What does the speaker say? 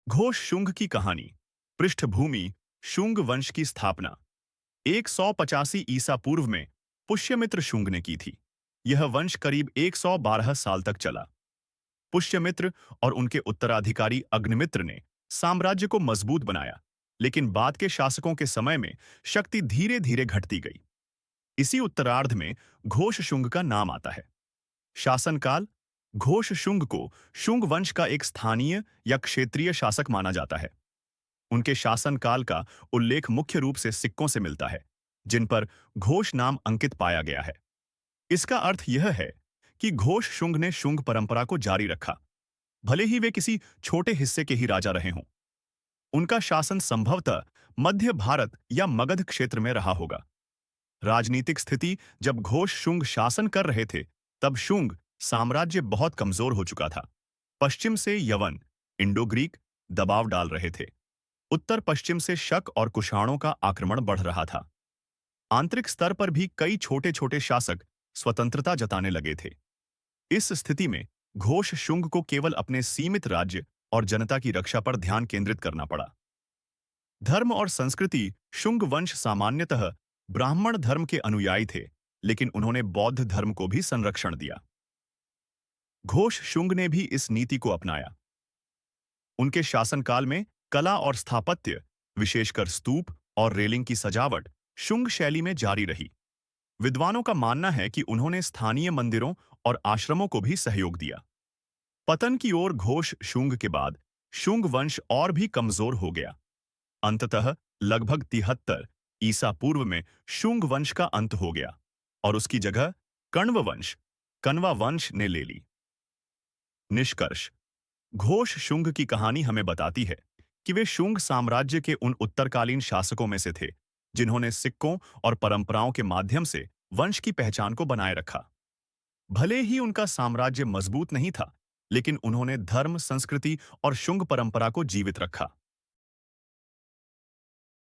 घोष शुंग की कहानी। पृष्ठभूमि। शुंग वंश की स्थापना 185 ईसा पूर्व में पुष्यमित्र शुंग ने की थी। यह वंश करीब 112 साल तक चला। पुष्यमित्र और उनके उत्तराधिकारी अग्निमित्र ने साम्राज्य को मजबूत बनाया, लेकिन बाद के शासकों के समय में शक्ति धीरे धीरे घटती गई। इसी उत्तरार्ध में घोष शुंग का नाम आता है। शासनकाल। घोष शुंग को शुंग वंश का एक स्थानीय या क्षेत्रीय शासक माना जाता है। उनके शासनकाल का उल्लेख मुख्य रूप से सिक्कों से मिलता है, जिन पर घोष नाम अंकित पाया गया है। इसका अर्थ यह है कि घोष शुंग ने शुंग परंपरा को जारी रखा, भले ही वे किसी छोटे हिस्से के ही राजा रहे हों। उनका शासन संभवतः मध्य भारत या मगध क्षेत्र में रहा होगा। राजनीतिक स्थिति। जब घोष शुंग शासन कर रहे थे, तब शुंग साम्राज्य बहुत कमजोर हो चुका था। पश्चिम से यवन, इंडो ग्रीक दबाव डाल रहे थे। उत्तर पश्चिम से शक और कुषाणों का आक्रमण बढ़ रहा था। आंतरिक स्तर पर भी कई छोटे छोटे शासक स्वतंत्रता जताने लगे थे। इस स्थिति में घोष शुंग को केवल अपने सीमित राज्य और जनता की रक्षा पर ध्यान केंद्रित करना पड़ा। धर्म और संस्कृति। शुंग वंश सामान्यतः ब्राह्मण धर्म के अनुयायी थे, लेकिन उन्होंने बौद्ध धर्म को भी संरक्षण दिया। घोष शुंग ने भी इस नीति को अपनाया। उनके शासनकाल में कला और स्थापत्य, विशेषकर स्तूप और रेलिंग की सजावट, शुंग शैली में जारी रही। विद्वानों का मानना है कि उन्होंने स्थानीय मंदिरों और आश्रमों को भी सहयोग दिया। पतन की ओर। घोष शुंग के बाद शुंग वंश और भी कमजोर हो गया। अंततः लगभग 73 ईसा पूर्व में शुंग वंश का अंत हो गया और उसकी जगह कण्व वंश ने ले ली। निष्कर्ष। घोष शुंग की कहानी हमें बताती है कि वे शुंग साम्राज्य के उन उत्तरकालीन शासकों में से थे जिन्होंने सिक्कों और परंपराओं के माध्यम से वंश की पहचान को बनाए रखा। भले ही उनका साम्राज्य मजबूत नहीं था, लेकिन उन्होंने धर्म, संस्कृति और शुंग परंपरा को जीवित रखा।